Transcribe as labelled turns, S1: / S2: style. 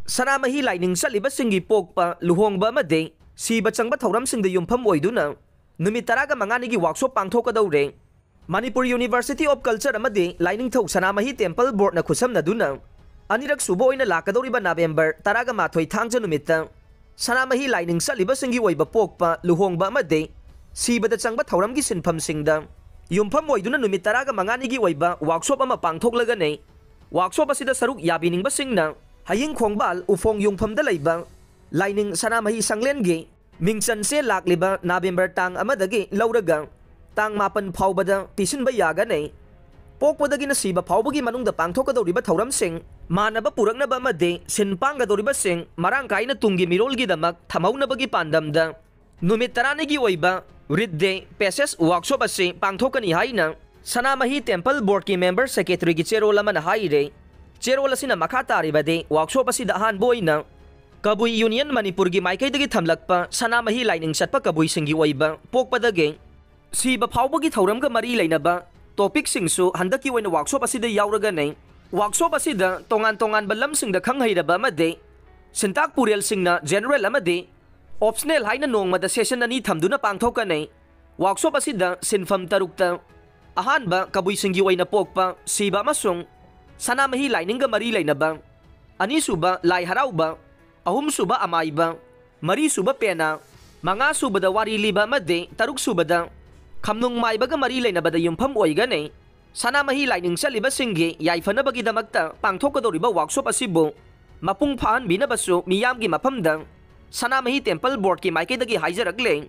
S1: Sanamahi Laining Salibasinggi Pokpa Luhongba Made Siba Changba Thauramsing the Yumpam Oiduna Numitaraga Manganigi Workshop Pangtokadaure Manipur University of Culture Amade Lining Thok Sanamahi Temple Board na Kusam Naduna Anirak Subo in a Lakadoriba November Taraga Matoi Tangja Numita Sanamahi Lining Salibasingi Waiba Pokpa Luhongba Made Siba the Changba Thauramgi Sinpam Singda Yumpam Oiduna Numitaraga Manganigi Waiba Workshop Ama Pangtok Lagane Workshop Asida Saruk Yabining Basingna Haying Khongbal Ufong Yungpam Dalaiba Lining Sanamahi Sanglenge Mingsan Se Lakliba November Tang Amadagi Lauraga Tang Mapan Paubada Tisin Bayagane Pokwadagi na siba Paubagi Manung da Pangtokadoriba Thauram Sing Manaba Puragna ba Made Sinpangadoriba Sing Marangkay na Tunggi Mirolgi Damak Tamaw na Bagi Pandamda Numitaranigi Waiba Ridde Peses Workshop Asi Pangtokani Haina Sanamahi Temple Board ki Member Secretary ki Cherola Manahayre Cherola sina Makatari Bade Workshop Asi Dahan Boy na Kabuy Union Manipur gi Maikay dagi Thamlakpa Sanamahi Lining Satpa Kabuy Singi Waiba Pokpadagi Siba Paubagi Thauram ka Mari Lainaba Topic Singsu Handaki Wayna Workshop Asida Yauraganay Workshop Asida Tongan-tongan Balam Sing da Kanghayraba Made Sintak Puriel Sing na General Amade Optional Haina Nong Mada Session na ni Thamduna Pangthokanay Workshop Asida Sinfam Tarukta Ahan ba Kabuy Singi Wayna Pokpa Siba Masong Sanamahi Lining ka Mari Lainaba Ani suba Lai Haraw ba Ahum suba Amay ba Mari suba Pena Mga suba da Warili ba Made Taruk suba da Kamnung may baga marilay na bada yung pamoy gane Sanamahi Lining Salibasinggi Yaifa na bagi damagta Pangtokadoriba Workshop Asibo Mapungpaan binabaso Miyamgi mapamdang Sanamahi Temple Board ki Maikay dagi Haizaragleng